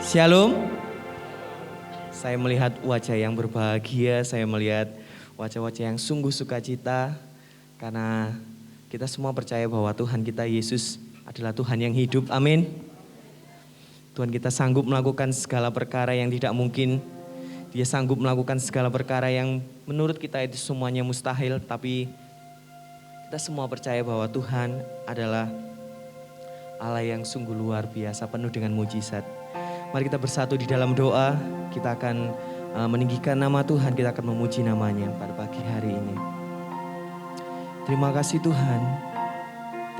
Shalom. Saya melihat wajah yang berbahagia, saya melihat wajah-wajah yang sungguh sukacita. Karena kita semua percaya bahwa Tuhan kita Yesus adalah Tuhan yang hidup, amin. Tuhan kita sanggup melakukan segala perkara yang tidak mungkin. Dia sanggup melakukan segala perkara yang menurut kita itu semuanya mustahil. Tapi kita semua percaya bahwa Tuhan adalah Allah yang sungguh luar biasa, penuh dengan mujizat. Mari kita bersatu di dalam doa, kita akan meninggikan nama Tuhan, kita akan memuji namanya pada pagi hari ini. Terima kasih Tuhan,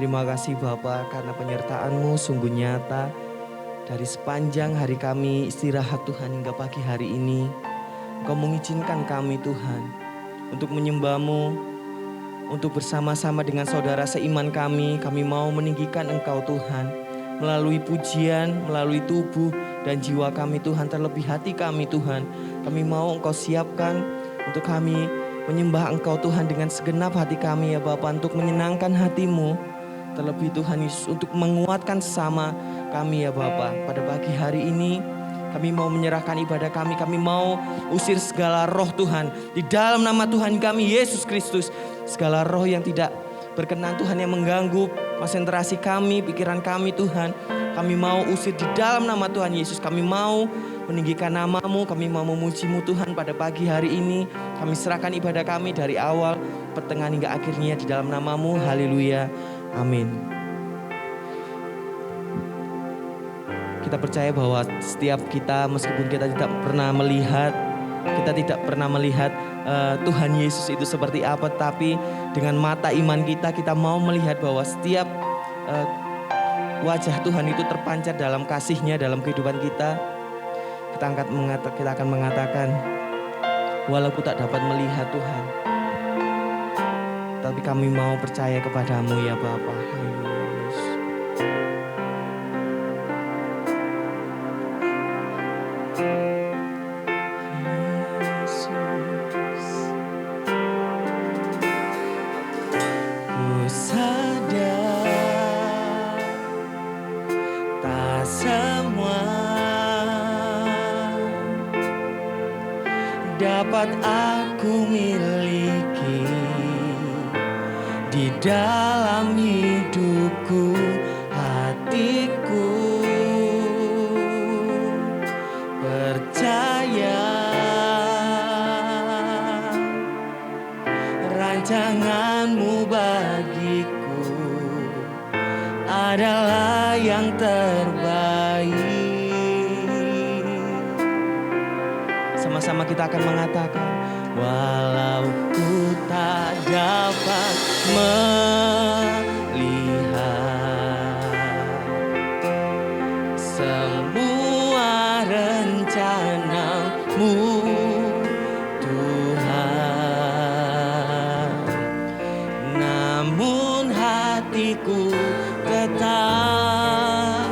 terima kasih Bapa karena penyertaan-Mu sungguh nyata. Dari sepanjang hari kami istirahat Tuhan hingga pagi hari ini, Engkau mengizinkan kami Tuhan untuk menyembah-Mu, untuk bersama-sama dengan saudara seiman kami mau meninggikan Engkau Tuhan. Melalui pujian, melalui tubuh dan jiwa kami Tuhan, terlebih hati kami Tuhan. Kami mau Engkau siapkan untuk kami menyembah Engkau Tuhan dengan segenap hati kami ya Bapa, untuk menyenangkan hati-Mu. Terlebih Tuhan Yesus untuk menguatkan sesama kami ya Bapa. Pada pagi hari ini kami mau menyerahkan ibadah kami mau usir segala roh Tuhan. Di dalam nama Tuhan kami Yesus Kristus, segala roh yang tidak berkenan Tuhan yang mengganggu konsentrasi kami, pikiran kami Tuhan, kami mau usir di dalam nama Tuhan Yesus. Kami mau meninggikan nama-Mu, kami mau memuji-Mu Tuhan pada pagi hari ini. Kami serahkan ibadah kami dari awal, pertengahan hingga akhirnya di dalam nama-Mu. Haleluya, amin. Kita percaya bahwa setiap kita, meskipun kita tidak pernah melihat Tuhan Yesus itu seperti apa, tapi dengan mata iman kita mau melihat bahwa setiap wajah Tuhan itu terpancar dalam kasih-Nya dalam kehidupan kita. Kita akan mengatakan, walaupun tak dapat melihat Tuhan, tapi kami mau percaya kepada-Mu ya Bapa. Haleluya Yesus. Dapat aku miliki di dalam hidupku, hatiku percaya rancangan-Mu bagiku adalah yang terbaik. Sama-sama kita akan mengatakan, walau ku tak dapat melihat semua rencana-Mu Tuhan, namun hatiku tetap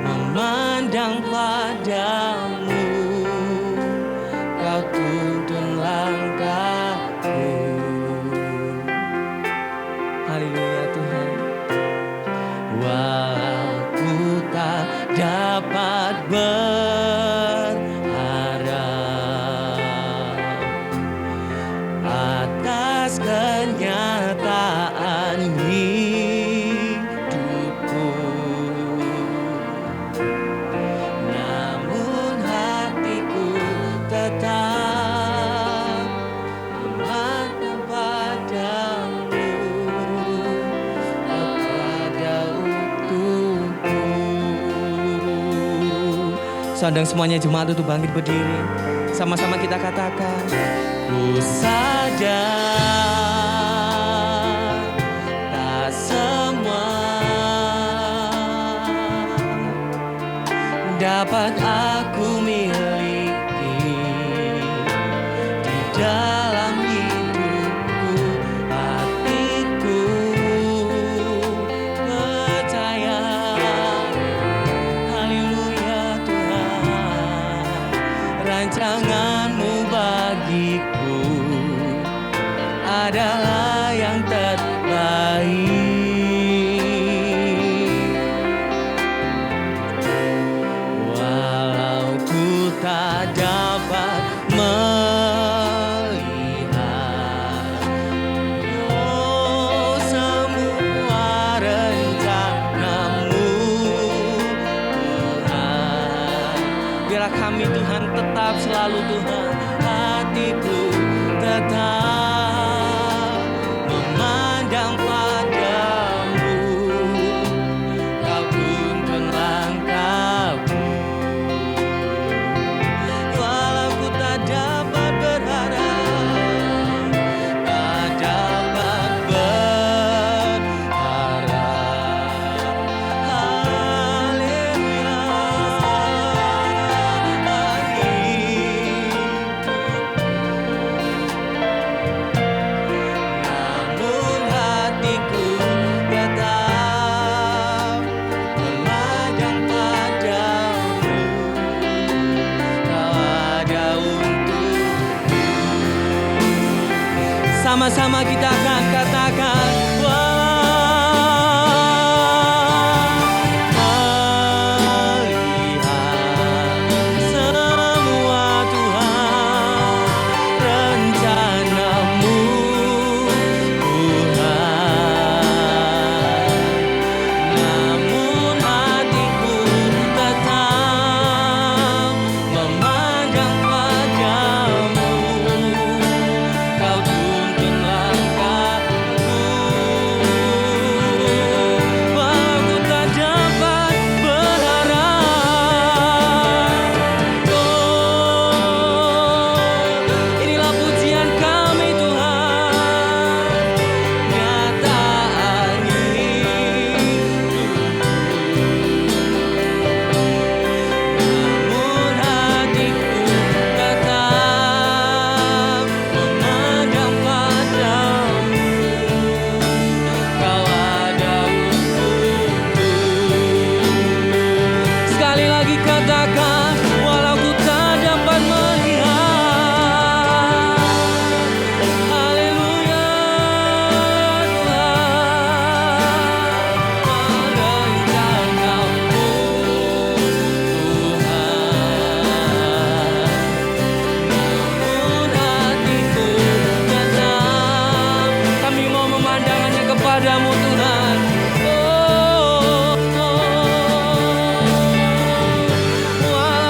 memandang padamu. Kau tuntun langkahku. Haleluya Tuhan. Walau ku tak dapat berharap atas kenyataan hidupku, namun hatiku tetap memandang padamu kepada utuhku. Sedang semuanya jemaat itu bangkit berdiri. Sama-sama kita katakan, ku sadar tak semua dapat aku miliki di dalam hidupku, hatiku percaya. Haleluya Tuhan, rancangan-Mu bagiku adalah yang terbaik. Walau biarlah kami Tuhan tetap selalu Tuhan, hatiku tetap memandang padamu, Kau tuntun langkahku. Walau ku tak dapat berharap, tak dapat berharap. Haleluya. Namun hatiku tetap memandang padamu, Kau ada untukku. Sama-sama kita akan katakan, melihat semua Tuhan rencanamu, Tuhan. Namun hatiku tetap memandang padamu, Kau tuntun langkahku. Walau ku tak dapat berharap, inilah pujian kami Tuhan, nyataan namun hatiku tetap memandang padamu, Kau ada untukku. Sekali lagi katakan, walau ku tak dapat melihat, haleluya Tuhan, rencanamu, Tuhan. Namun hatiku tetap, kami mau memandang hanya kepadamu Tuhan. Walau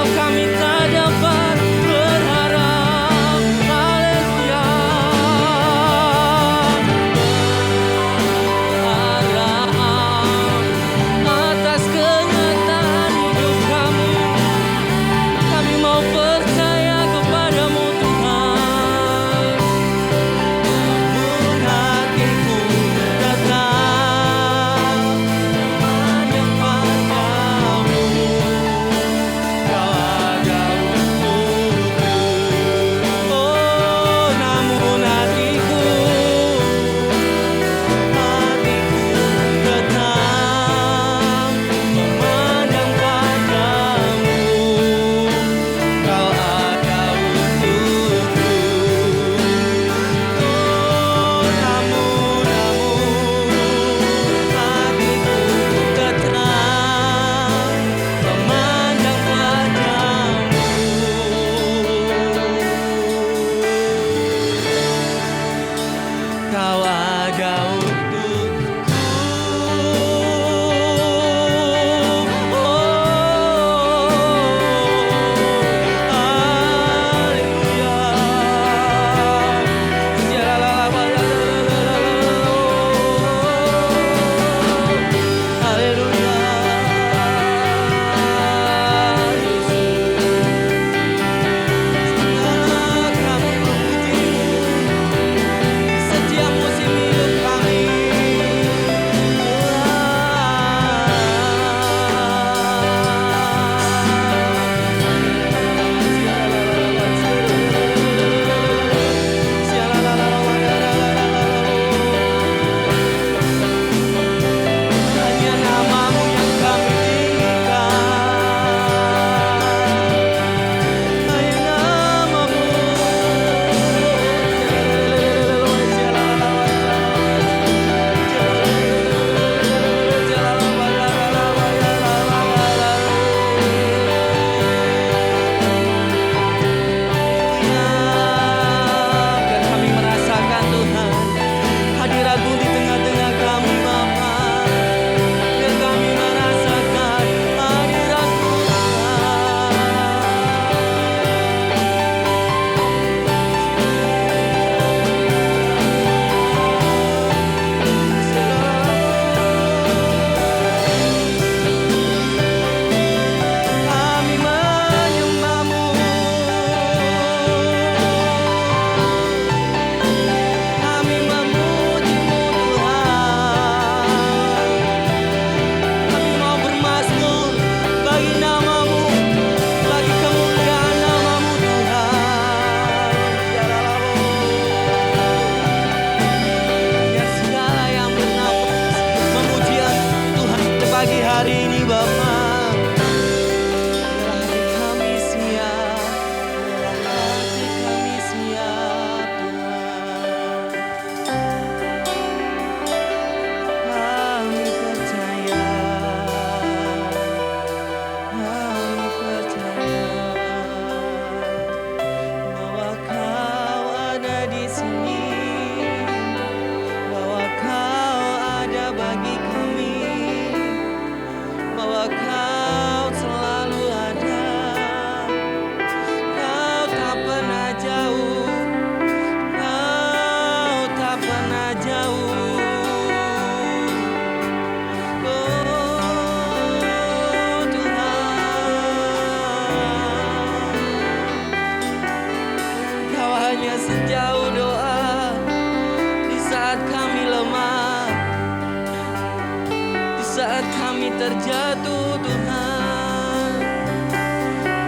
jatuh Tuhan,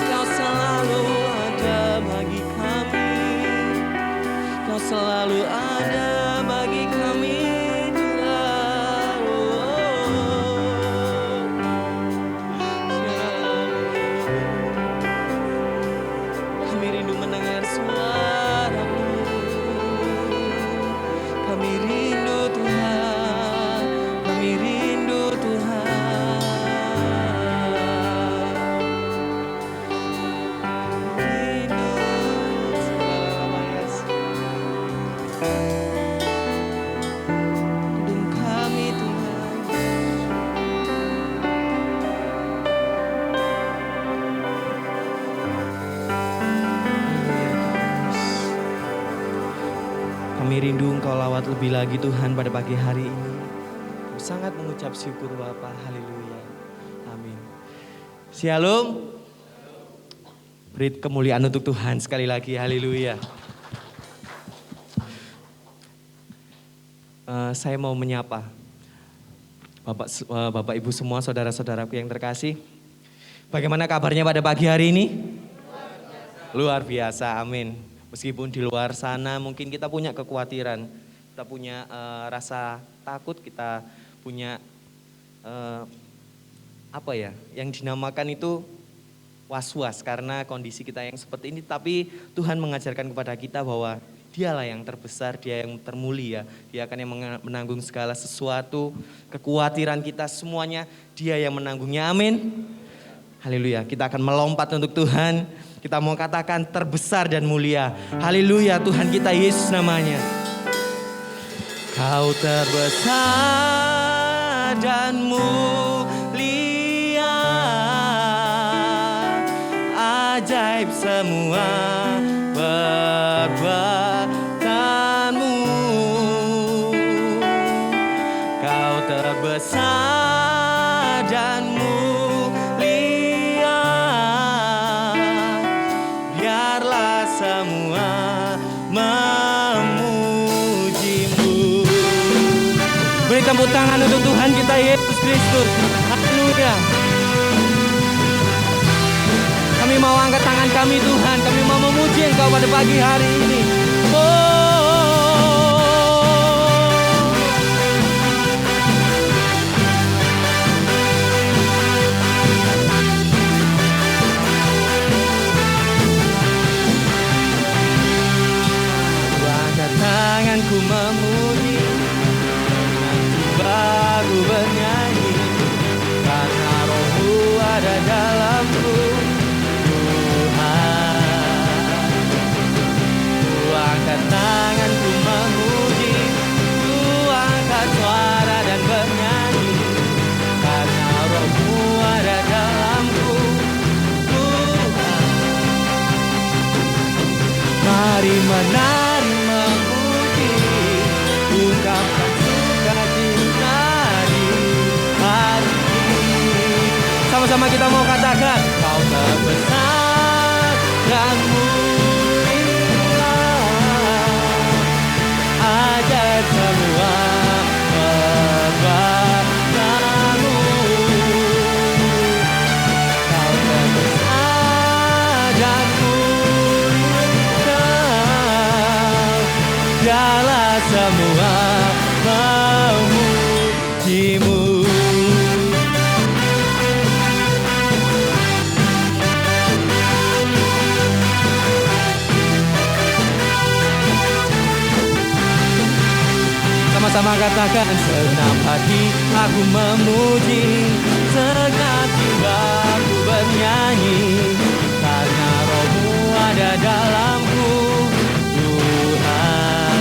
Kau selalu ada bagi kami, Kau selalu ada bagi kami Tuhan. Kami rindu mendengar suara-Mu, kami rindu Tuhan, kami rindu Tuhan. Rindu rindu kami Tuhan. Kami rindu Engkau lawat lebih lagi Tuhan pada pagi hari ini. Kami sangat mengucap syukur Bapa, haleluya, amin. Shalom. Beri kemuliaan untuk Tuhan sekali lagi, haleluya. Saya mau menyapa Bapak Ibu semua, saudara-saudaraku yang terkasih. Bagaimana kabarnya pada pagi hari ini? Luar biasa, amin. Meskipun di luar sana mungkin kita punya kekhawatiran, kita punya rasa takut, kita punya yang dinamakan itu was-was karena kondisi kita yang seperti ini. Tapi Tuhan mengajarkan kepada kita bahwa Dialah yang terbesar, Dia yang termulia, Dia akan yang menanggung segala sesuatu, kekhawatiran kita semuanya Dia yang menanggungnya, amin. Haleluya, kita akan melompat untuk Tuhan. Kita mau katakan terbesar dan mulia. Haleluya, Tuhan kita Yesus namanya. Kau terbesar dan mulia, ajaib semua perbuatanmu. Kau terbesar dan mulia, biarlah semua memujimu. Beri tepuk tangan untuk Tuhan kita Yesus Kristus. Haleluya. Kami mau angkat tangan kami Tuhan, kami mau memuji Engkau pada pagi hari ini. Angkat tanganku memuji, baru bernyanyi, karena Roh-Mu ada dalamku. Angkat tanganku memuji, ku angkat suara dan bernyanyi, karena Roh-Mu ada dalamku. Mari menari memuji, ungkapkan sukacita di hati. Sama-sama kita mau katakan, Kau terbesar dan ajaib semua perbuatanmu. Kau terbesar dan mulia, biarlah semua memujimu. Sama-sama katakan, senang hati aku memuji, segenap jiwaku bernyanyi, karena Roh-Mu ada dalamku, Tuhan.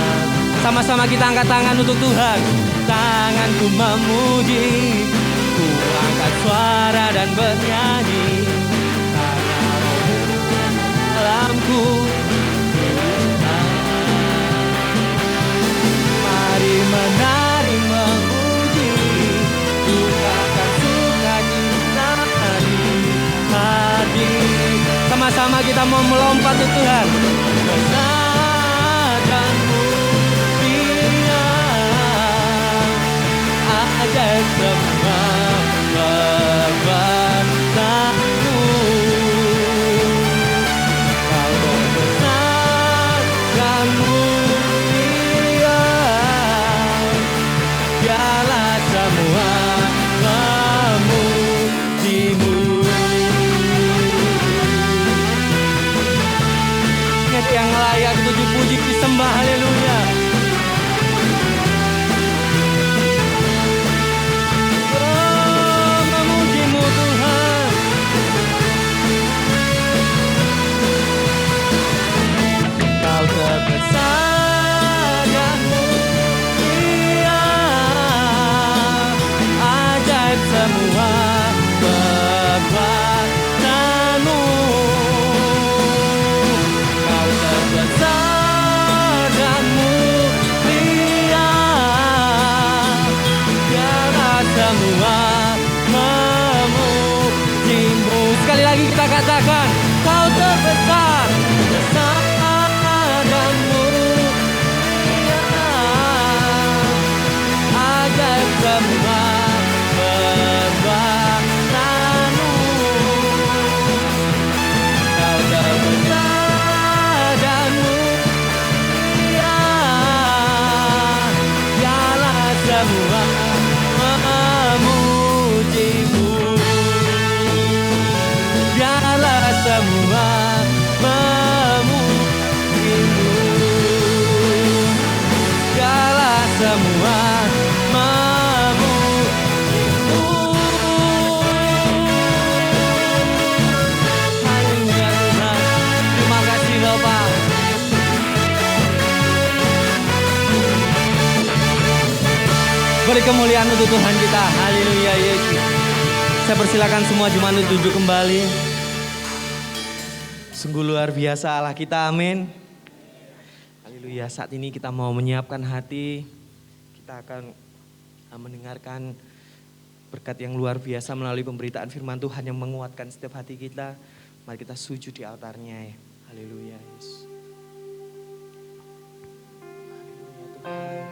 Sama-sama kita angkat tangan untuk Tuhan. Tanganku memuji, ku angkat suara dan bernyanyi, karena Roh-Mu dalamku. Mari menari memuji, ungkapkan sukacita di hati. Sama-sama kita mau melompat ke Tuhan. Besar dan mulia, ajaib semua kita katakan, Kau terbesar, besar dan mulia, ajaib semua perbuatanmu. Kau terbesar dan mulia, biarlah semua memujimu. Biarlah semua memujimu. Biarlah semua memujimu. Haleluya Tuhan. Terima kasih Bapak. Beri kemuliaan untuk Tuhan kita. Haleluya Yesus. Saya persilakan semua jemaat untuk duduk kembali. Sungguh luar biasa Allah kita, amin. Haleluya, saat ini kita mau menyiapkan hati. Kita akan mendengarkan berkat yang luar biasa melalui pemberitaan firman Tuhan yang menguatkan setiap hati kita. Mari kita sujud di altarnya ya. Haleluya Yesus. Haleluya Tuhan.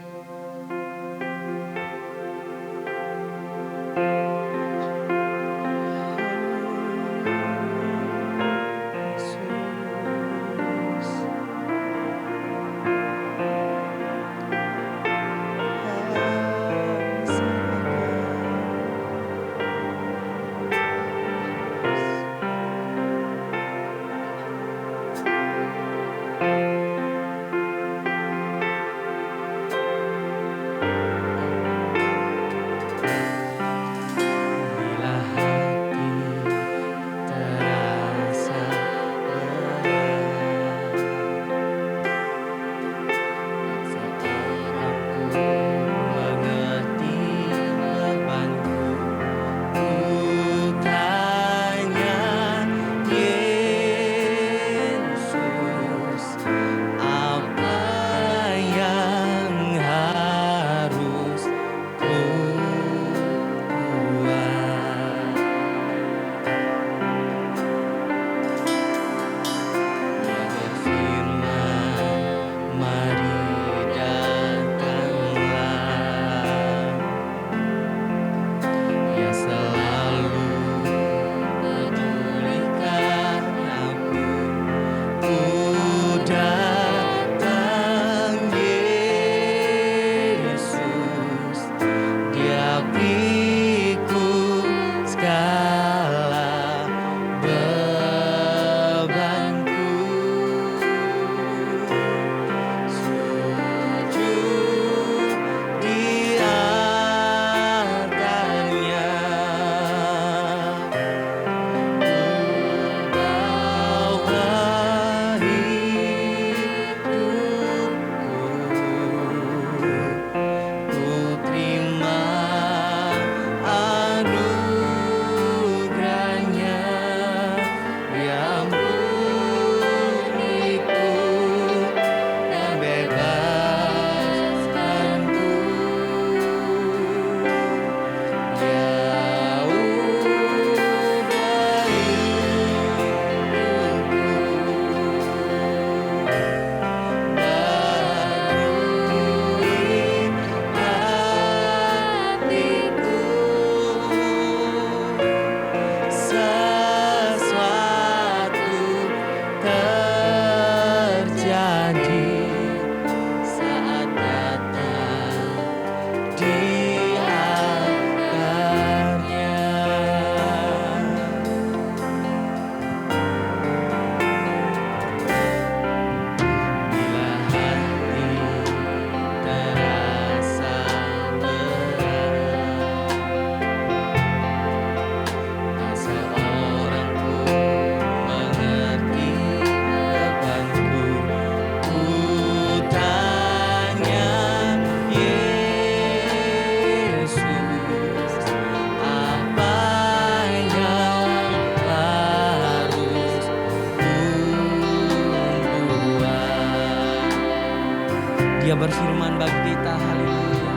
Dia berfirman bagi kita, haleluya.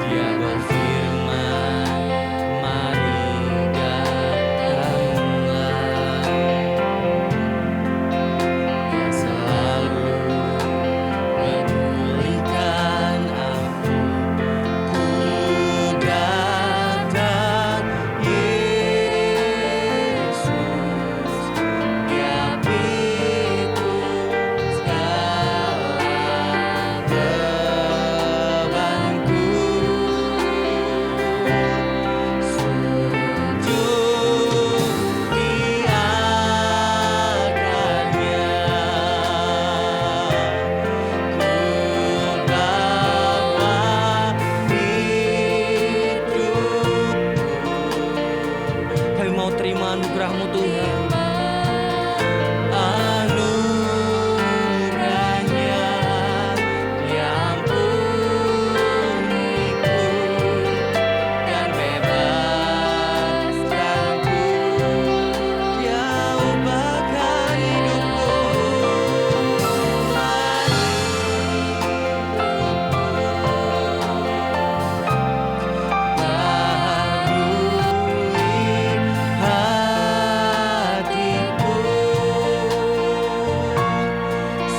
Dia berfirman, mari datanglah. Tuhan. Anugerahnya diampuniku dan bebaskanku. Dia ubahkan hidupku. Hatiku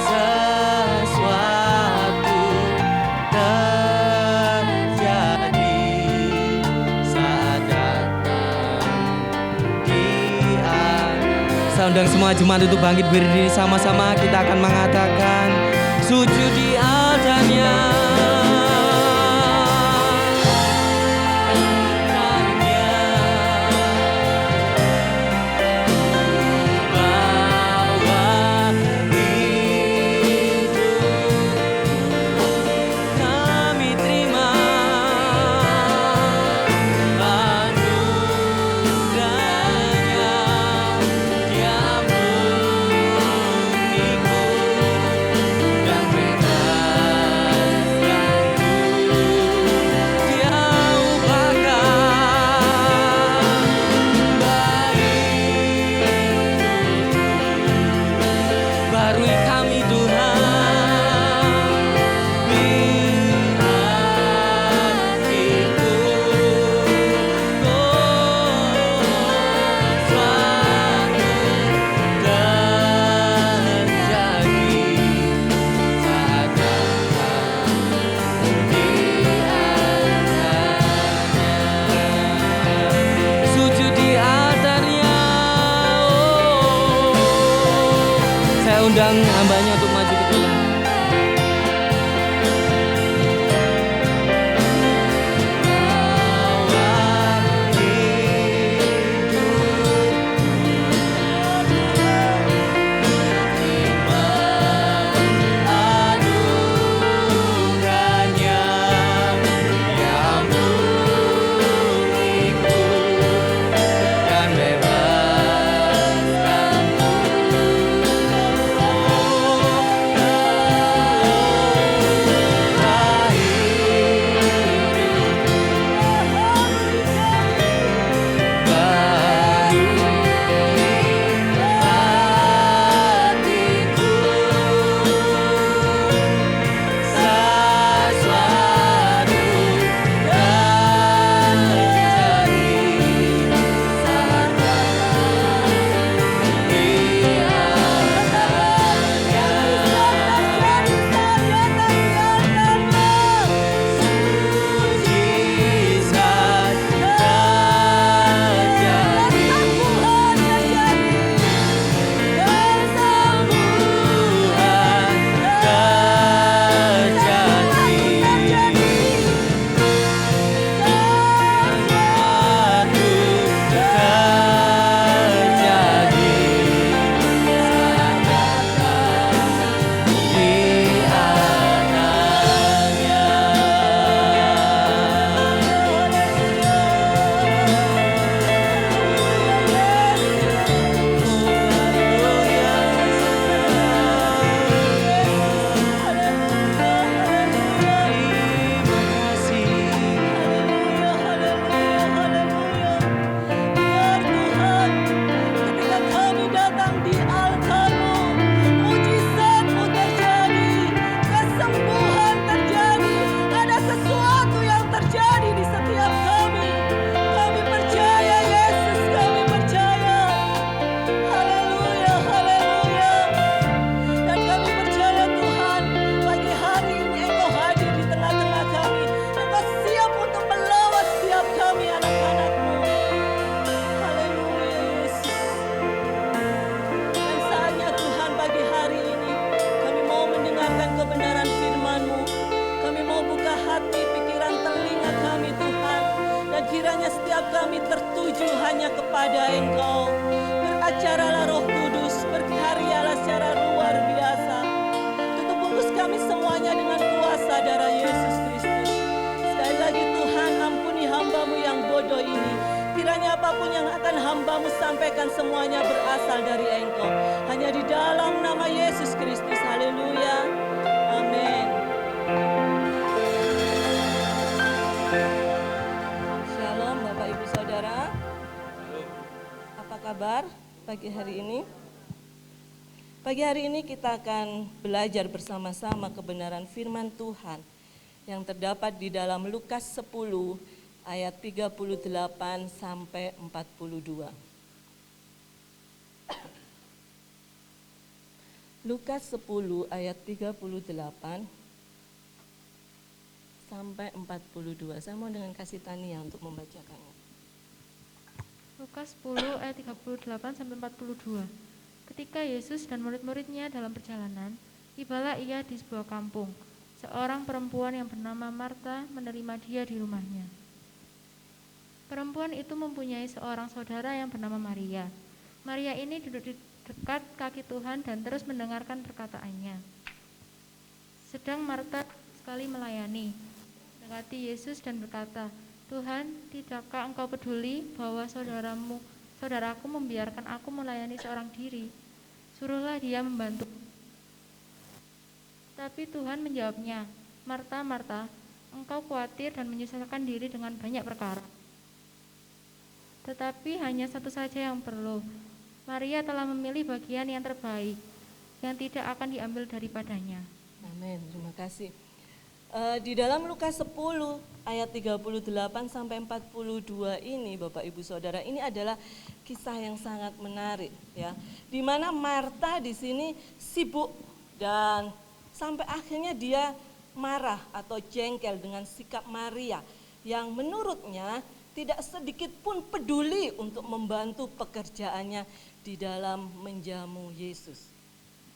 sesuatu terjadi saat datang dia. Saya undang semua jemaat untuk bangkit berdiri sama-sama. Kita akan mengatakan sujud di altarnya. Barui kami Tuhan di hatiku. Suatu terjadi saat datang di altarnya. Sujud di altarnya. Saya undang hambanya untuk maju ke depan. Anugerahnya diampuniku dan bebaskanku. kamu sampaikan semuanya berasal dari Engkau. Hanya di dalam nama Yesus Kristus. Haleluya. Amin. Shalom Bapak Ibu Saudara. Apa kabar pagi hari ini? Pagi hari ini kita akan belajar bersama-sama kebenaran firman Tuhan yang terdapat di dalam Lukas 10 ayat 38 sampai 42. Lukas 10 ayat 38 sampai 42. Saya mau dengan kasih Tania untuk membacakannya. Lukas 10 ayat 38 sampai 42. Ketika Yesus dan murid-muridnya dalam perjalanan, tibalah ia di sebuah kampung. Seorang perempuan yang bernama Marta menerima dia di rumahnya. Perempuan itu mempunyai seorang saudara yang bernama Maria. Maria ini duduk di dekat kaki Tuhan dan terus mendengarkan perkataannya. Sedang Marta sekali melayani, mendekati Yesus dan berkata, "Tuhan, tidakkah engkau peduli bahwa saudaraku membiarkan aku melayani seorang diri? Suruhlah dia membantu." Tapi Tuhan menjawabnya, "Marta, Marta, engkau khawatir dan menyusahkan diri dengan banyak perkara. Tetapi hanya satu saja yang perlu. Maria telah memilih bagian yang terbaik, yang tidak akan diambil daripadanya." Amin, terima kasih. Di dalam Lukas 10 ayat 38 sampai 42 ini Bapak Ibu Saudara, ini adalah kisah yang sangat menarik ya. Di mana Marta di sini sibuk dan sampai akhirnya dia marah atau jengkel dengan sikap Maria yang menurutnya tidak sedikit pun peduli untuk membantu pekerjaannya di dalam menjamu Yesus.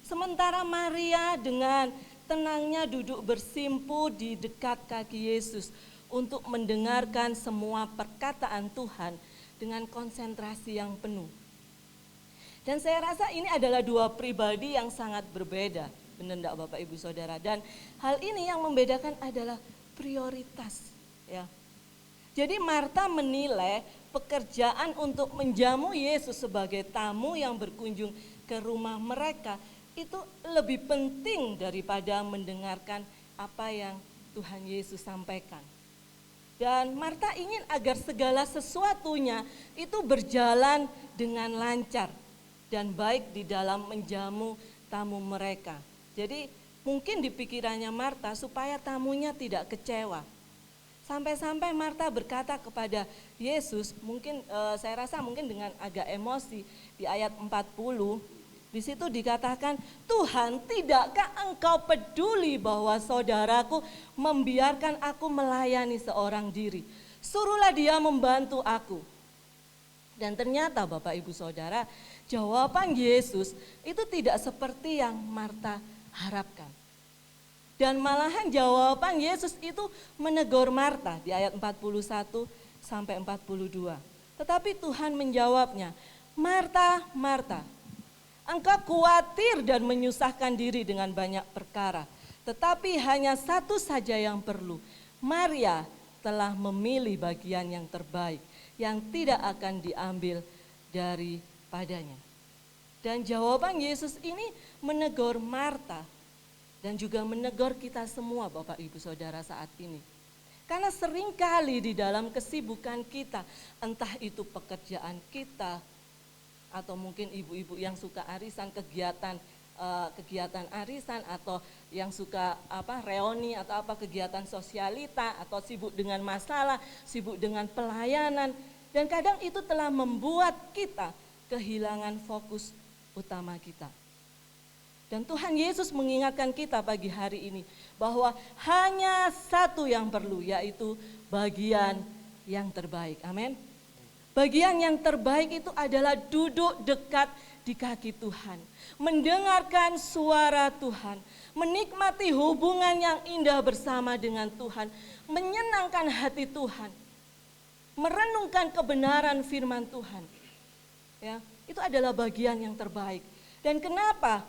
Sementara Maria dengan tenangnya duduk bersimpu di dekat kaki Yesus untuk mendengarkan semua perkataan Tuhan dengan konsentrasi yang penuh. Dan saya rasa ini adalah dua pribadi yang sangat berbeda, benar enggak Bapak Ibu Saudara? Dan hal ini yang membedakan adalah prioritas, ya. Jadi Marta menilai pekerjaan untuk menjamu Yesus sebagai tamu yang berkunjung ke rumah mereka itu lebih penting daripada mendengarkan apa yang Tuhan Yesus sampaikan. Dan Marta ingin agar segala sesuatunya itu berjalan dengan lancar dan baik di dalam menjamu tamu mereka. Jadi mungkin di pikirannya Marta supaya tamunya tidak kecewa. Sampai-sampai Marta berkata kepada Yesus, mungkin saya rasa mungkin dengan agak emosi di ayat 40. Di situ dikatakan, "Tuhan, tidakkah engkau peduli bahwa saudaraku membiarkan aku melayani seorang diri? Suruhlah dia membantu aku." Dan ternyata Bapak Ibu Saudara, jawaban Yesus itu tidak seperti yang Marta harapkan. Dan malahan jawaban Yesus itu menegur Marta di ayat 41 sampai 42. Tetapi Tuhan menjawabnya, "Marta, Marta, engkau khawatir dan menyusahkan diri dengan banyak perkara, tetapi hanya satu saja yang perlu. Maria telah memilih bagian yang terbaik, yang tidak akan diambil daripadanya." Dan jawaban Yesus ini menegur Marta dan juga menegur kita semua Bapak Ibu Saudara saat ini. Karena seringkali di dalam kesibukan kita, entah itu pekerjaan kita, atau mungkin ibu-ibu yang suka arisan, kegiatan arisan, atau yang suka reuni atau kegiatan sosialita, atau sibuk dengan masalah, sibuk dengan pelayanan, dan kadang itu telah membuat kita kehilangan fokus utama kita. Dan Tuhan Yesus mengingatkan kita pagi hari ini bahwa hanya satu yang perlu, yaitu bagian yang terbaik. Amin. Bagian yang terbaik itu adalah duduk dekat di kaki Tuhan, mendengarkan suara Tuhan, menikmati hubungan yang indah bersama dengan Tuhan, menyenangkan hati Tuhan, merenungkan kebenaran firman Tuhan. Ya, itu adalah bagian yang terbaik. Dan kenapa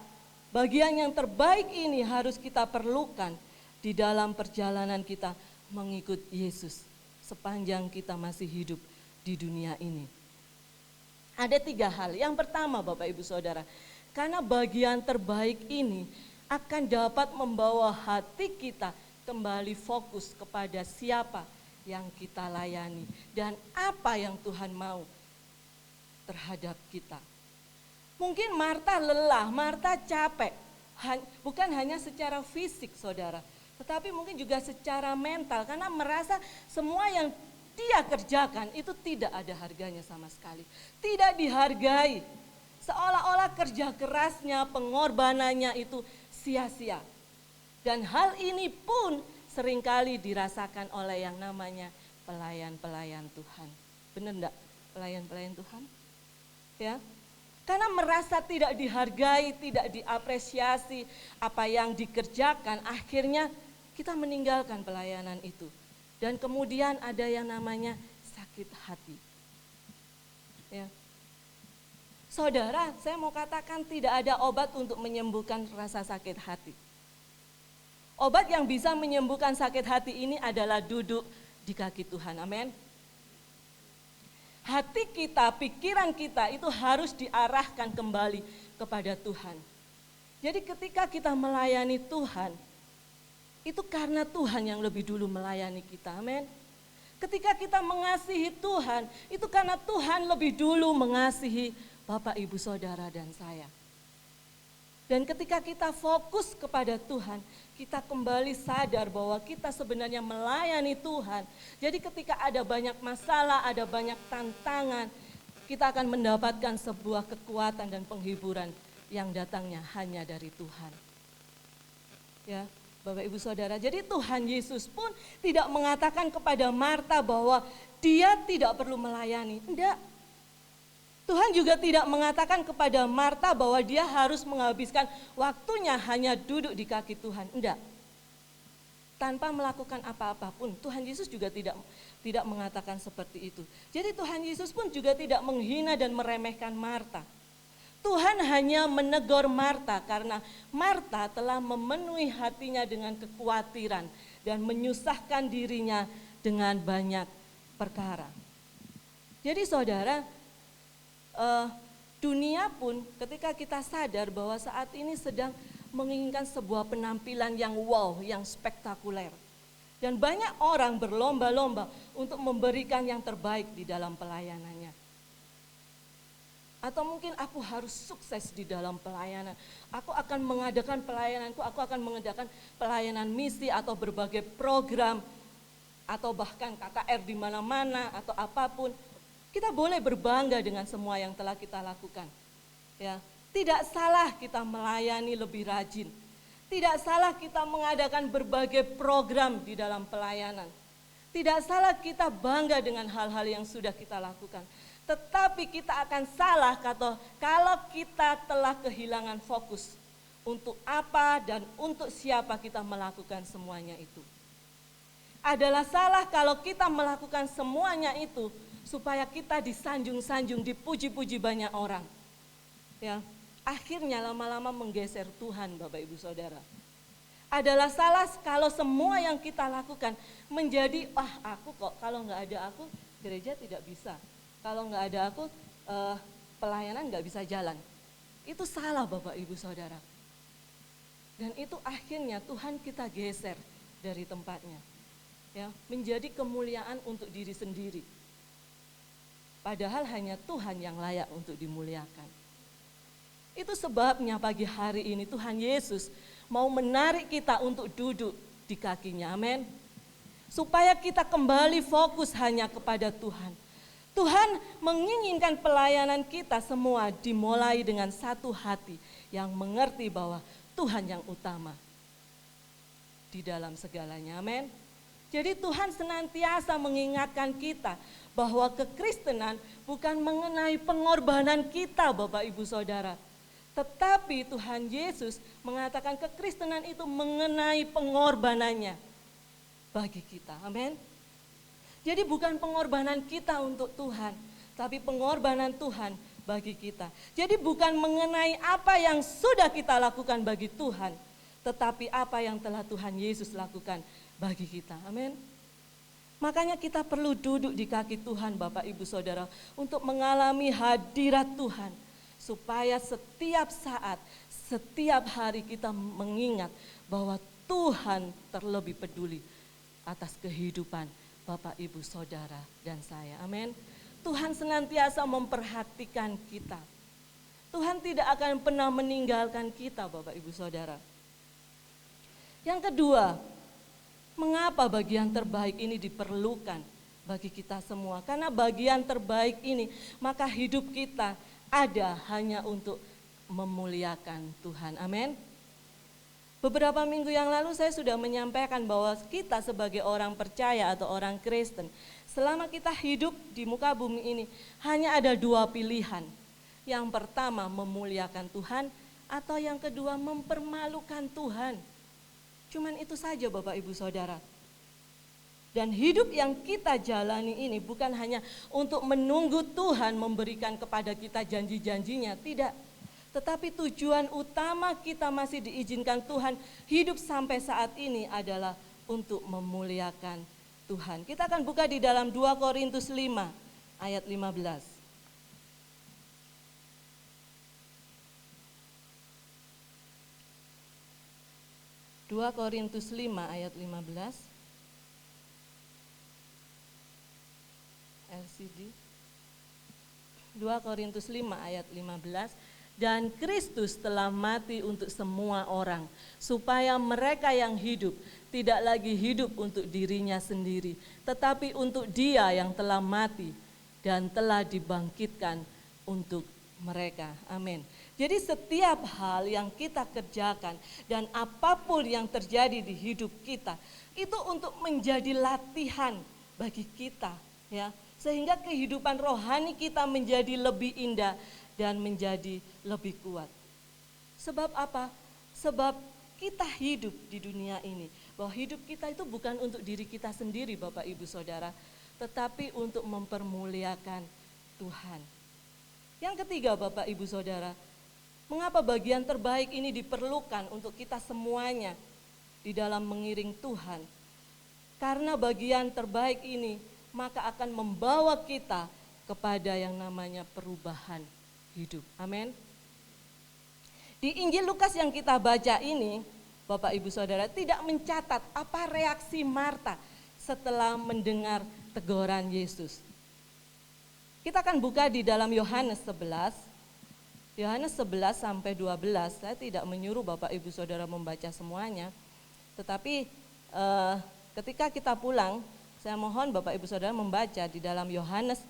bagian yang terbaik ini harus kita perlukan di dalam perjalanan kita mengikut Yesus sepanjang kita masih hidup di dunia ini. Ada 3 hal. Yang pertama Bapak Ibu Saudara, karena bagian terbaik ini akan dapat membawa hati kita kembali fokus kepada siapa yang kita layani dan apa yang Tuhan mau terhadap kita. Mungkin Marta lelah, Marta capek, bukan hanya secara fisik saudara, tetapi mungkin juga secara mental karena merasa semua yang dia kerjakan itu tidak ada harganya sama sekali. Tidak dihargai, seolah-olah kerja kerasnya, pengorbanannya itu sia-sia. Dan hal ini pun seringkali dirasakan oleh yang namanya pelayan-pelayan Tuhan. Benar enggak pelayan-pelayan Tuhan? Ya, karena merasa tidak dihargai, tidak diapresiasi apa yang dikerjakan, akhirnya kita meninggalkan pelayanan itu. Dan kemudian ada yang namanya sakit hati. Ya. Saudara, saya mau katakan tidak ada obat untuk menyembuhkan rasa sakit hati. Obat yang bisa menyembuhkan sakit hati ini adalah duduk di kaki Tuhan. Amin. Hati kita, pikiran kita itu harus diarahkan kembali kepada Tuhan. Jadi ketika kita melayani Tuhan, itu karena Tuhan yang lebih dulu melayani kita. Amin. Ketika kita mengasihi Tuhan, itu karena Tuhan lebih dulu mengasihi Bapak, Ibu, Saudara, dan saya. Dan ketika kita fokus kepada Tuhan, kita kembali sadar bahwa kita sebenarnya melayani Tuhan. Jadi ketika ada banyak masalah, ada banyak tantangan, kita akan mendapatkan sebuah kekuatan dan penghiburan yang datangnya hanya dari Tuhan. Ya, Bapak Ibu Saudara, jadi Tuhan Yesus pun tidak mengatakan kepada Marta bahwa dia tidak perlu melayani. Enggak. Tuhan juga tidak mengatakan kepada Marta bahwa dia harus menghabiskan waktunya hanya duduk di kaki Tuhan. Enggak. Tanpa melakukan apa-apa pun, Tuhan Yesus juga tidak mengatakan seperti itu. Jadi Tuhan Yesus pun juga tidak menghina dan meremehkan Marta. Tuhan hanya menegur Marta karena Marta telah memenuhi hatinya dengan kekhawatiran dan menyusahkan dirinya dengan banyak perkara. Jadi saudara, dunia pun ketika kita sadar bahwa saat ini sedang menginginkan sebuah penampilan yang wow, yang spektakuler. Dan banyak orang berlomba-lomba untuk memberikan yang terbaik di dalam pelayanannya. Atau mungkin aku harus sukses di dalam pelayanan. Aku akan mengadakan pelayananku, aku akan mengadakan pelayanan misi atau berbagai program. Atau bahkan KKR di mana-mana atau apapun. Kita boleh berbangga dengan semua yang telah kita lakukan. Ya, tidak salah kita melayani lebih rajin. Tidak salah kita mengadakan berbagai program di dalam pelayanan. Tidak salah kita bangga dengan hal-hal yang sudah kita lakukan. Tetapi kita akan salah kalau kita telah kehilangan fokus untuk apa dan untuk siapa kita melakukan semuanya itu. Adalah salah kalau kita melakukan semuanya itu supaya kita disanjung-sanjung, dipuji-puji banyak orang. Ya, akhirnya lama-lama menggeser Tuhan, Bapak Ibu Saudara. Adalah salah kalau semua yang kita lakukan menjadi, aku kok kalau nggak ada aku gereja tidak bisa. Kalau nggak ada aku pelayanan nggak bisa jalan. Itu salah Bapak Ibu Saudara. Dan itu akhirnya Tuhan kita geser dari tempatnya. Ya, menjadi kemuliaan untuk diri sendiri. Padahal hanya Tuhan yang layak untuk dimuliakan. Itu sebabnya pagi hari ini Tuhan Yesus mau menarik kita untuk duduk di kakinya, amin. Supaya kita kembali fokus hanya kepada Tuhan. Tuhan menginginkan pelayanan kita semua dimulai dengan satu hati yang mengerti bahwa Tuhan yang utama di dalam segalanya, amin. Jadi Tuhan senantiasa mengingatkan kita bahwa kekristenan bukan mengenai pengorbanan kita Bapak Ibu Saudara. Tetapi Tuhan Yesus mengatakan kekristenan itu mengenai pengorbanannya bagi kita. Amin. Jadi bukan pengorbanan kita untuk Tuhan, tapi pengorbanan Tuhan bagi kita. Jadi bukan mengenai apa yang sudah kita lakukan bagi Tuhan, tetapi apa yang telah Tuhan Yesus lakukan bagi kita. Amin. Makanya kita perlu duduk di kaki Tuhan Bapak Ibu Saudara untuk mengalami hadirat Tuhan. Supaya setiap saat, setiap hari kita mengingat bahwa Tuhan terlebih peduli atas kehidupan Bapak Ibu Saudara dan saya. Amin. Tuhan senantiasa memperhatikan kita. Tuhan tidak akan pernah meninggalkan kita Bapak Ibu Saudara. Yang kedua, mengapa bagian terbaik ini diperlukan bagi kita semua? Karena bagian terbaik ini, maka hidup kita ada hanya untuk memuliakan Tuhan. Amin. Beberapa minggu yang lalu saya sudah menyampaikan bahwa kita sebagai orang percaya atau orang Kristen, selama kita hidup di muka bumi ini, hanya ada dua pilihan. Yang pertama memuliakan Tuhan, atau yang kedua mempermalukan Tuhan. Cuman itu saja Bapak Ibu Saudara. Dan hidup yang kita jalani ini bukan hanya untuk menunggu Tuhan memberikan kepada kita janji-janjinya, tidak. Tetapi tujuan utama kita masih diizinkan Tuhan hidup sampai saat ini adalah untuk memuliakan Tuhan. Kita akan buka di dalam 2 Korintus 5 ayat 15. 2 Korintus 5 ayat 15. LCD 2 Korintus 5 ayat 15. Dan Kristus telah mati untuk semua orang, supaya mereka yang hidup tidak lagi hidup untuk dirinya sendiri, tetapi untuk Dia yang telah mati dan telah dibangkitkan untuk mereka. Amin. Jadi setiap hal yang kita kerjakan dan apapun yang terjadi di hidup kita, itu untuk menjadi latihan bagi kita, ya. Sehingga kehidupan rohani kita menjadi lebih indah dan menjadi lebih kuat. Sebab apa? Sebab kita hidup di dunia ini. Bahwa hidup kita itu bukan untuk diri kita sendiri Bapak Ibu Saudara, tetapi untuk mempermuliakan Tuhan. Yang ketiga Bapak Ibu Saudara, mengapa bagian terbaik ini diperlukan untuk kita semuanya di dalam mengiring Tuhan? Karena bagian terbaik ini maka akan membawa kita kepada yang namanya perubahan hidup. Amin. Di Injil Lukas yang kita baca ini, Bapak Ibu Saudara, tidak mencatat apa reaksi Marta setelah mendengar teguran Yesus. Kita akan buka di dalam Yohanes 11. Yohanes 11 sampai 12. Saya tidak menyuruh Bapak Ibu Saudara membaca semuanya. Tetapi ketika kita pulang, saya mohon Bapak Ibu Saudara membaca di dalam Yohanes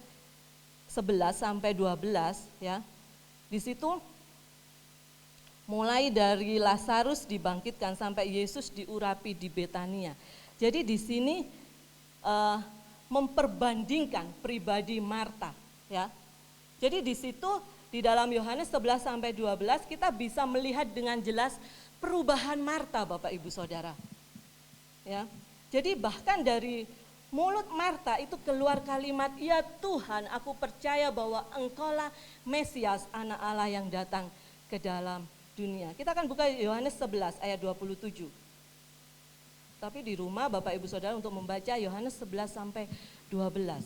11 sampai 12 ya. Di situ mulai dari Lazarus dibangkitkan sampai Yesus diurapi di Betania. Jadi di sini memperbandingkan pribadi Marta ya. Jadi di situ di dalam Yohanes 11 sampai 12 kita bisa melihat dengan jelas perubahan Marta Bapak Ibu Saudara. Ya. Jadi bahkan dari mulut Marta itu keluar kalimat, "Ya Tuhan, aku percaya bahwa Engkaulah Mesias, anak Allah yang datang ke dalam dunia." Kita akan buka Yohanes 11 ayat 27. Tapi di rumah Bapak Ibu Saudara untuk membaca Yohanes 11 sampai 12.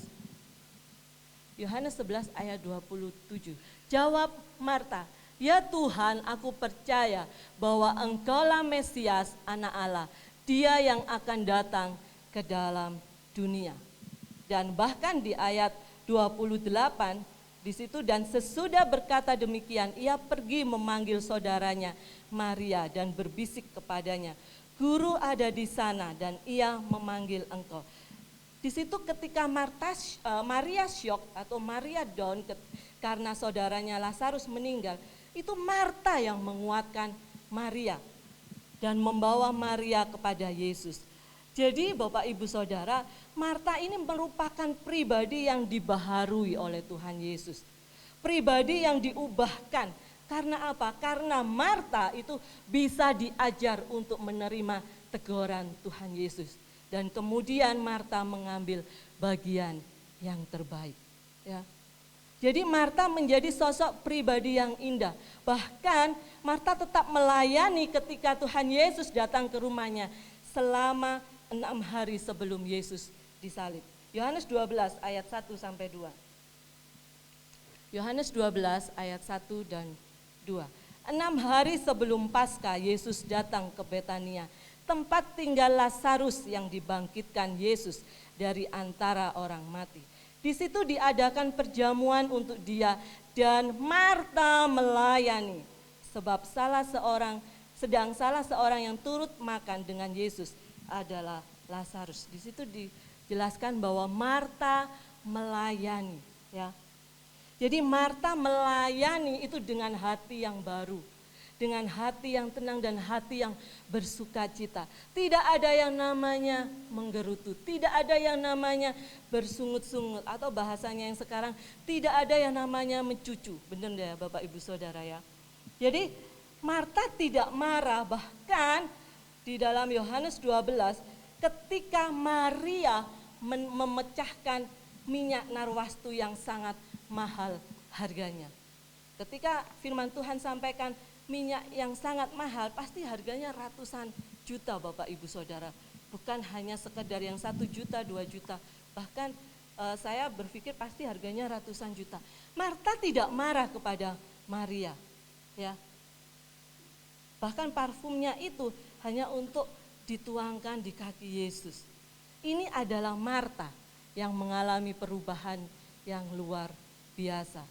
Yohanes 11 ayat 27. Jawab Marta, "Ya Tuhan, aku percaya bahwa Engkaulah Mesias, anak Allah, Dia yang akan datang ke dalam dunia." Dan bahkan di ayat 28 di situ, dan sesudah berkata demikian ia pergi memanggil saudaranya Maria dan berbisik kepadanya, "Guru ada di sana dan ia memanggil engkau." Di situ ketika Maria syok atau Maria down karena saudaranya Lazarus meninggal, itu Marta yang menguatkan Maria dan membawa Maria kepada Yesus. Jadi Bapak Ibu Saudara, Marta ini merupakan pribadi yang dibaharui oleh Tuhan Yesus. Pribadi yang diubahkan. Karena apa? Karena Marta itu bisa diajar untuk menerima teguran Tuhan Yesus. Dan kemudian Marta mengambil bagian yang terbaik. Ya. Jadi Marta menjadi sosok pribadi yang indah. Bahkan Marta tetap melayani ketika Tuhan Yesus datang ke rumahnya selama 6 hari sebelum Yesus disalib. Yohanes 12 ayat 1 sampai 2. Yohanes 12 ayat 1 dan 2. 6 hari sebelum Paskah Yesus datang ke Betania, tempat tinggal Lazarus yang dibangkitkan Yesus dari antara orang mati. Di situ diadakan perjamuan untuk dia dan Marta melayani. Sebab sedang salah seorang yang turut makan dengan Yesus adalah Lazarus. Di situ dijelaskan bahwa Marta melayani, ya. Jadi Marta melayani itu dengan hati yang baru, dengan hati yang tenang dan hati yang bersukacita. Tidak ada yang namanya menggerutu, tidak ada yang namanya bersungut-sungut, atau bahasanya yang sekarang tidak ada yang namanya mencucu. Benar ya Bapak Ibu Saudara ya. Jadi Marta tidak marah, bahkan di dalam Yohanes 12 ketika Maria memecahkan minyak narwastu yang sangat mahal harganya. Ketika firman Tuhan sampaikan minyak yang sangat mahal, pasti harganya ratusan juta Bapak Ibu Saudara. Bukan hanya sekedar yang 1 juta, 2 juta. Bahkan saya berpikir pasti harganya ratusan juta. Marta tidak marah kepada Maria, ya. Bahkan parfumnya itu hanya untuk dituangkan di kaki Yesus. Ini adalah Marta yang mengalami perubahan yang luar biasa.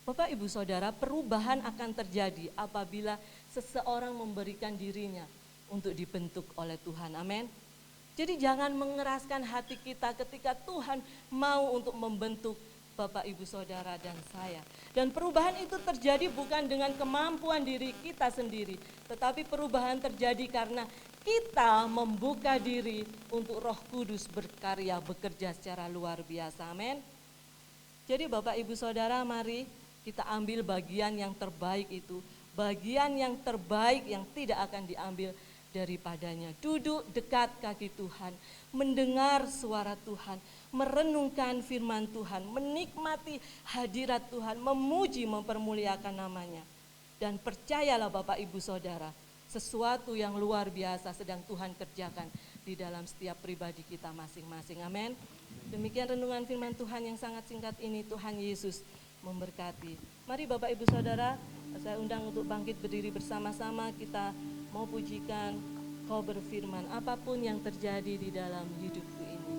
Bapak Ibu Saudara, perubahan akan terjadi apabila seseorang memberikan dirinya untuk dibentuk oleh Tuhan. Amin. Jadi jangan mengeraskan hati kita ketika Tuhan mau untuk membentuk Bapak Ibu Saudara dan saya. Dan perubahan itu terjadi bukan dengan kemampuan diri kita sendiri, tetapi perubahan terjadi karena kita membuka diri untuk Roh Kudus berkarya, bekerja secara luar biasa. Amin. Jadi Bapak Ibu Saudara, mari kita ambil bagian yang terbaik itu, bagian yang terbaik yang tidak akan diambil daripadanya. Duduk dekat kaki Tuhan, mendengar suara Tuhan, merenungkan firman Tuhan, menikmati hadirat Tuhan, memuji, mempermuliakan namanya. Dan percayalah Bapak Ibu Saudara, sesuatu yang luar biasa sedang Tuhan kerjakan di dalam setiap pribadi kita masing-masing. Amin. Demikian renungan firman Tuhan yang sangat singkat ini. Tuhan Yesus memberkati. Mari Bapak Ibu Saudara, saya undang untuk bangkit berdiri bersama-sama. Kita mau pujikan, Kau berfirman, apapun yang terjadi di dalam hidupku ini.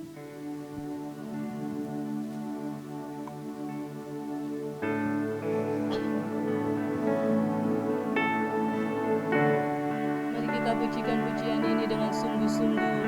Mari kita pujikan pujian ini dengan sungguh-sungguh.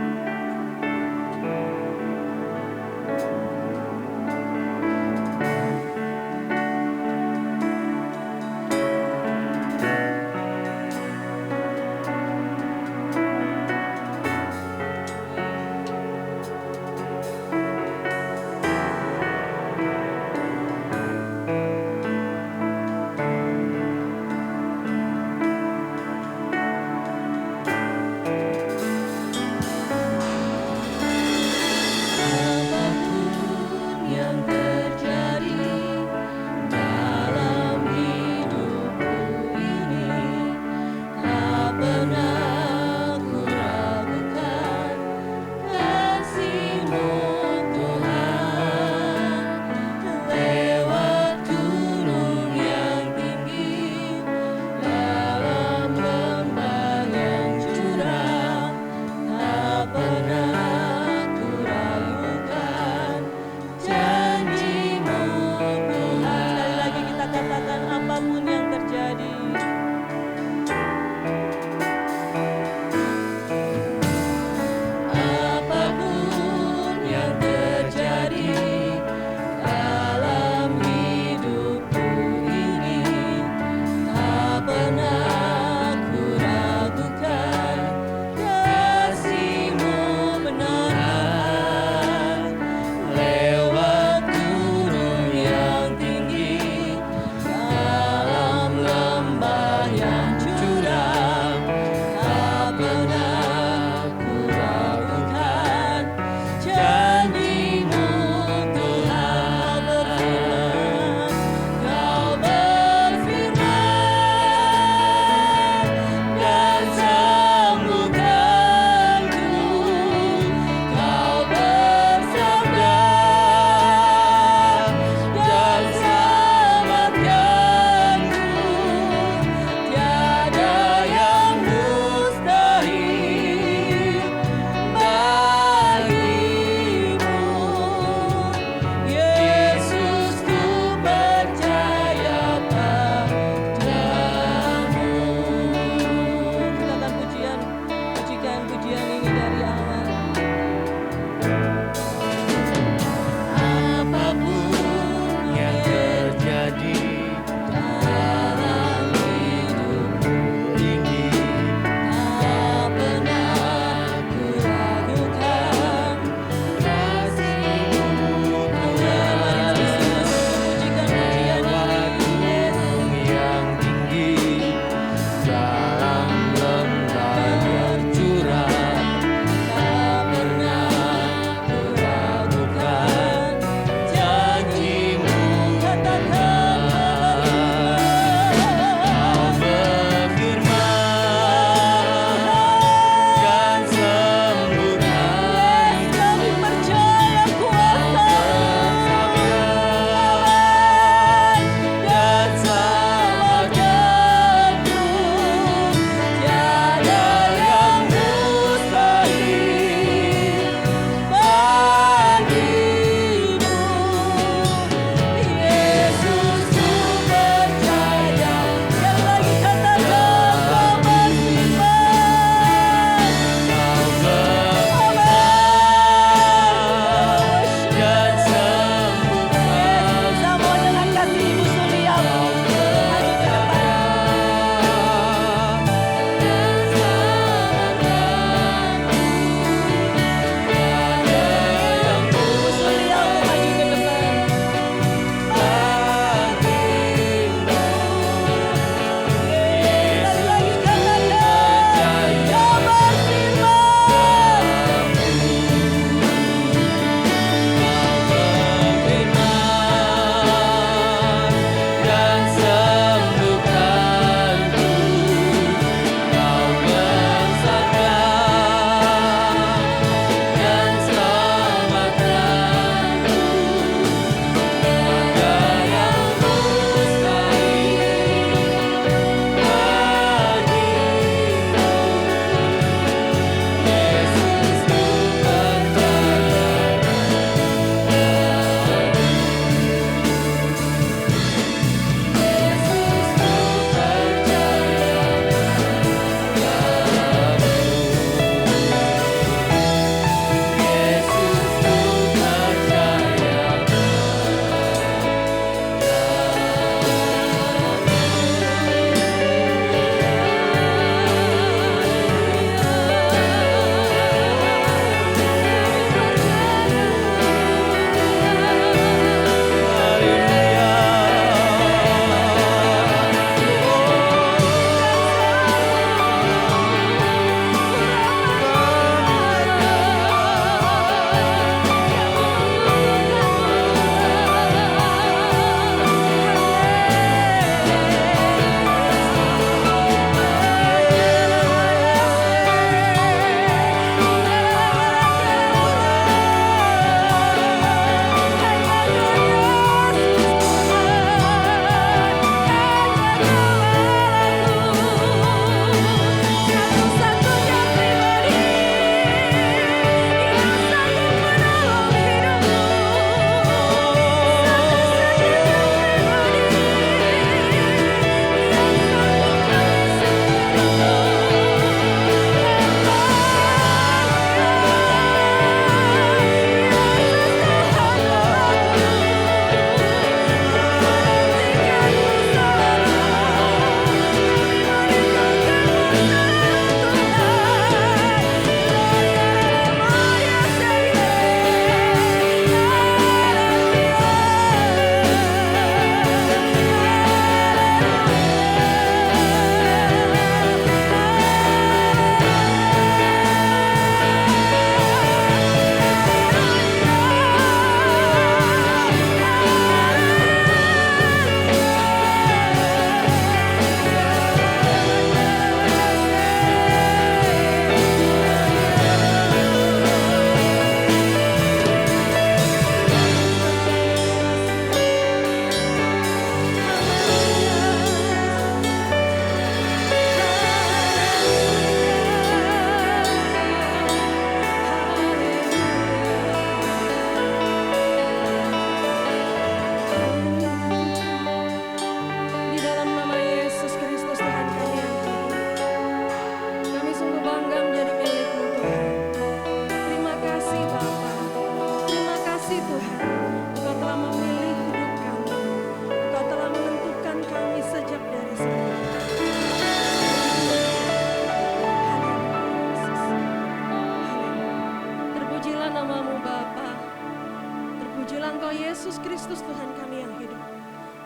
Kristus Tuhan kami yang hidup.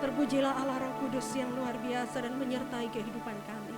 Terpujilah Allah Roh Kudus yang luar biasa dan menyertai kehidupan kami.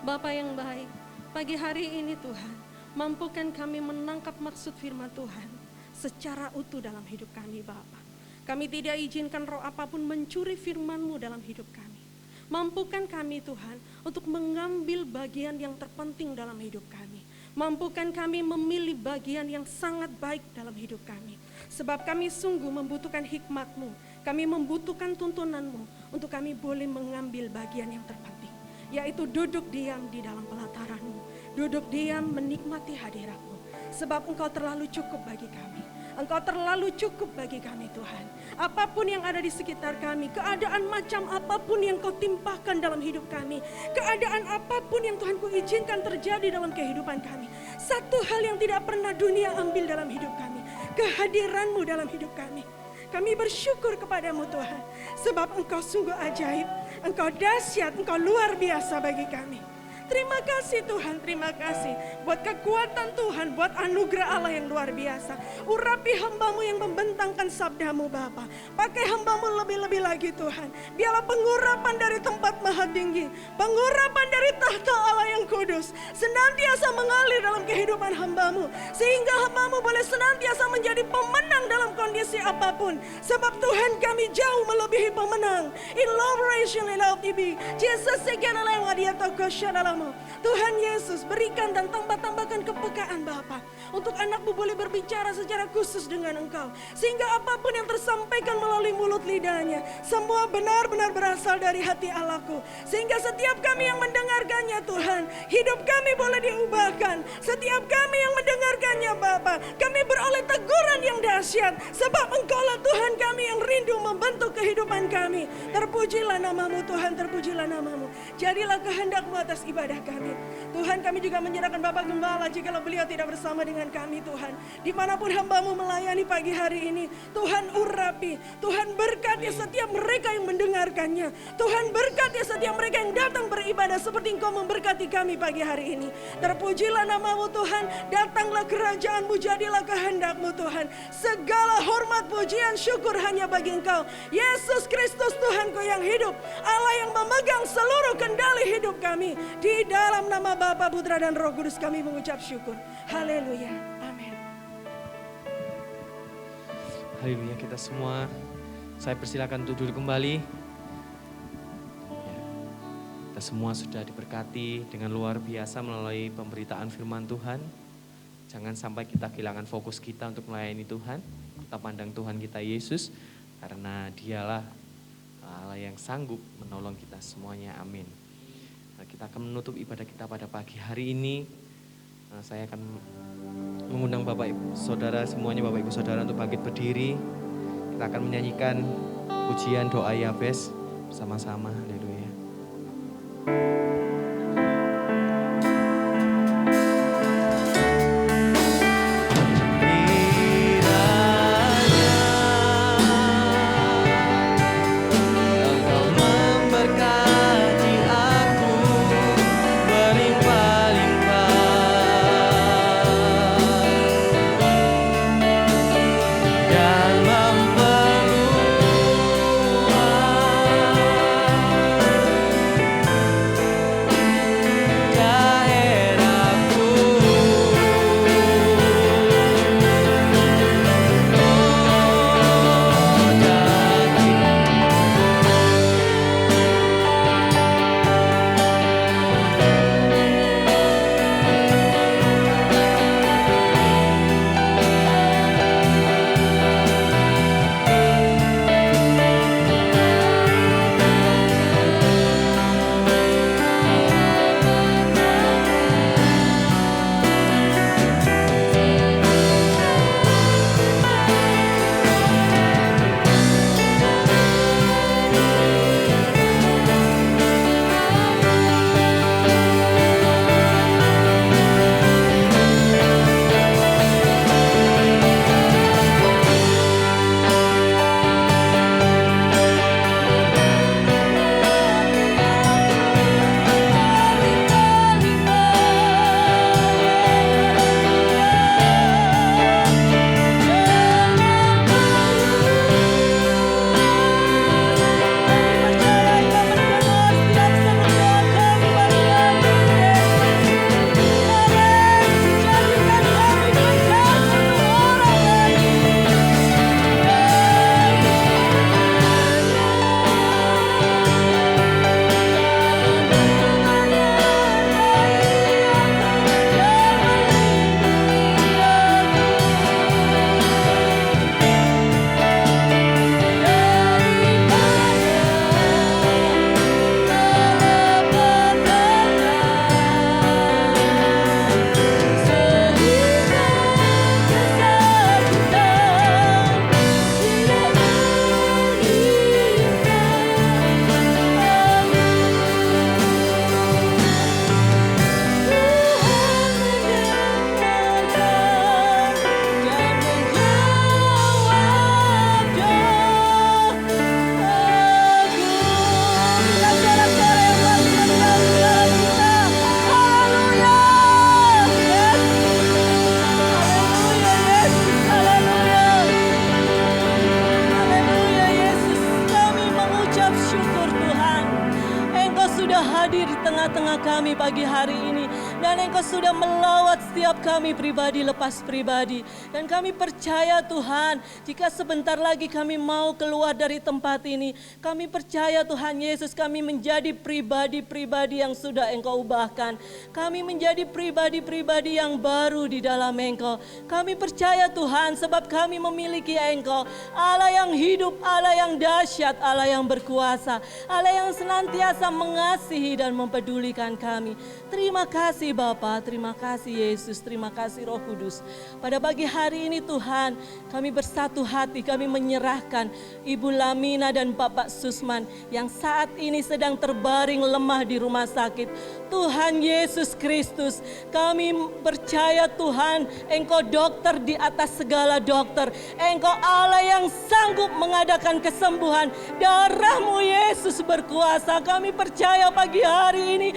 Bapa yang baik, pagi hari ini Tuhan, mampukan kami menangkap maksud firman Tuhan secara utuh dalam hidup kami Bapa. Kami tidak izinkan roh apapun mencuri firman-Mu dalam hidup kami. Mampukan kami Tuhan untuk mengambil bagian yang terpenting dalam hidup kami. Mampukan kami memilih bagian yang sangat baik dalam hidup kami. Sebab kami sungguh membutuhkan hikmat-Mu. Kami membutuhkan tuntunan-Mu untuk kami boleh mengambil bagian yang terpenting. Yaitu duduk diam di dalam pelataran-Mu. Duduk diam menikmati hadirat-Mu. Sebab Engkau terlalu cukup bagi kami. Engkau terlalu cukup bagi kami Tuhan. Apapun yang ada di sekitar kami, keadaan macam apapun yang Kau timpahkan dalam hidup kami, keadaan apapun yang Tuhan Ku izinkan terjadi dalam kehidupan kami, satu hal yang tidak pernah dunia ambil dalam hidup kami, kehadiran-Mu dalam hidup kami. Kami bersyukur kepadamu Tuhan, sebab Engkau sungguh ajaib, Engkau dahsyat, Engkau luar biasa bagi kami. Terima kasih Tuhan, terima kasih buat kekuatan Tuhan, buat anugerah Allah yang luar biasa. Urapi hamba-Mu yang membentangkan sabda-Mu Bapa. Pakai hamba-Mu lebih-lebih lagi Tuhan. Biarlah pengurapan dari tempat maha tinggi, pengurapan dari tahta Allah yang kudus senantiasa mengalir dalam kehidupan hamba-Mu. Sehingga hamba-Mu boleh senantiasa menjadi pemenang dalam kondisi apapun. Sebab Tuhan kami jauh melebihi pemenang. In love, relation, in love, TV. Jesus, segala yang dia tokoh syadalam. Tuhan Yesus berikan dan tambah-tambahkan kepekaan Bapa untuk anak-Mu boleh berbicara secara khusus dengan Engkau, sehingga apapun yang tersampaikan melalui mulut lidahnya semua benar-benar berasal dari hati Allahku, sehingga setiap kami yang mendengarkannya Tuhan, hidup kami boleh diubahkan. Setiap kami yang mendengarkannya Bapa, kami beroleh teguran yang dahsyat, sebab Engkaulah Tuhan kami yang rindu membentuk kehidupan kami. Terpujilah nama-Mu Tuhan, terpujilah nama-Mu. Jadilah kehendak-Mu atas ibadah kami. Tuhan, kami juga menyerahkan Bapak Gembala jikalau beliau tidak bersama dengan kami Tuhan. Dimanapun hamba-Mu melayani pagi hari ini, Tuhan urapi, Tuhan berkati setiap mereka yang mendengarkannya. Tuhan berkati setiap mereka yang datang beribadah seperti Engkau memberkati kami pagi hari ini. Terpujilah nama-Mu Tuhan, datanglah kerajaan-Mu, jadilah kehendak-Mu Tuhan. Segala hormat, pujian, syukur hanya bagi Engkau, Yesus Kristus Tuhanku yang hidup, Allah yang memegang seluruh kendali hidup kami. Di dalam nama Bapa, Putra dan Roh Kudus kami mengucap syukur. Haleluya. Amin. Haleluya, kita semua, saya persilakan untuk duduk kembali. Ya, kita semua sudah diberkati dengan luar biasa melalui pemberitaan firman Tuhan. Jangan sampai kita kehilangan fokus kita untuk melayani Tuhan. Kita pandang Tuhan kita Yesus, karena Dialah Allah yang sanggup menolong kita semuanya. Amin. Nah, kita akan menutup ibadah kita pada pagi hari ini. Saya akan mengundang Bapak Ibu Saudara semuanya, Bapak Ibu Saudara untuk bangkit berdiri. Kita akan menyanyikan pujian doa Yabes bersama-sama. Haleluya. Dan memperluas hadir di tengah-tengah kami pagi hari ini. Dan Engkau sudah melawat setiap kami pribadi lepas pribadi. Dan kami percaya Tuhan, jika sebentar lagi kami mau keluar dari tempat ini, kami percaya Tuhan Yesus, kami menjadi pribadi-pribadi yang sudah Engkau ubahkan. Kami menjadi pribadi-pribadi yang baru di dalam Engkau. Kami percaya Tuhan, sebab kami memiliki Engkau, Allah yang hidup, Allah yang dahsyat, Allah yang berkuasa, Allah yang senantiasa mengasihi dan mempedulikan kami. Terima kasih Bapa, terima kasih Yesus, terima kasih Roh Kudus. Pada pagi hari ini Tuhan, kami bersatu hati, kami menyerahkan Ibu Lamina dan Bapak Susman yang saat ini sedang terbaring lemah di rumah sakit. Tuhan Yesus Kristus, kami percaya Tuhan, Engkau dokter di atas segala dokter. Engkau Allah yang sanggup mengadakan kesembuhan. Darah-Mu Yesus berkuasa. Kami percaya pagi hari ini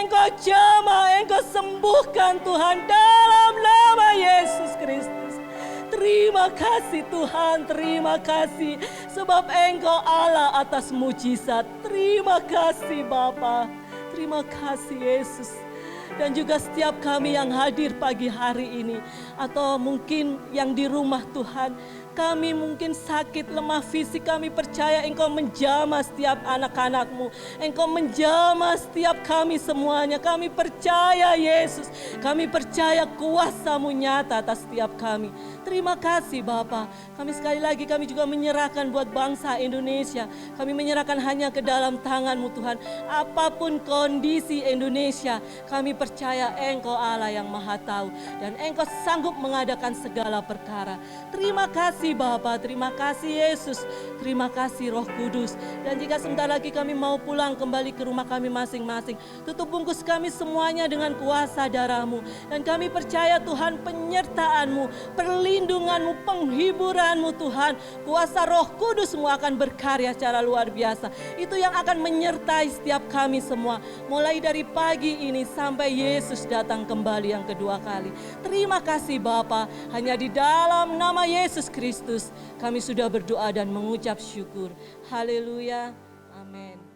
Engkau jamah, Engkau sembuhkan Tuhan dalam nama Yesus Kristus. Terima kasih Tuhan, terima kasih sebab Engkau Allah atas mujizat. Terima kasih Bapa, terima kasih Yesus. Dan juga setiap kami yang hadir pagi hari ini, atau mungkin yang di rumah Tuhan, kami mungkin sakit, lemah fisik, kami percaya Engkau menjamah setiap anak-anak-Mu. Engkau menjamah setiap kami semuanya. Kami percaya Yesus, kami percaya kuasa-Mu nyata atas setiap kami. Terima kasih Bapa. Kami sekali lagi kami juga menyerahkan buat bangsa Indonesia. Kami menyerahkan hanya ke dalam tangan-Mu Tuhan. Apapun kondisi Indonesia, kami percaya Engkau Allah yang Maha Tahu. Dan Engkau sanggup mengadakan segala perkara. Terima kasih Bapa, terima kasih Yesus, terima kasih Roh Kudus. Dan jika sebentar lagi kami mau pulang kembali ke rumah kami masing-masing, tutup bungkus kami semuanya dengan kuasa darah-Mu. Dan kami percaya Tuhan, penyertaan-Mu, perlindungan-Mu, penghiburan-Mu Tuhan, kuasa Roh Kudus-Mu akan berkarya secara luar biasa. Itu yang akan menyertai setiap kami semua, mulai dari pagi ini sampai Yesus datang kembali yang kedua kali. Terima kasih Bapa, hanya di dalam nama Yesus Kristus kami sudah berdoa dan mengucap syukur. Haleluya. Amin.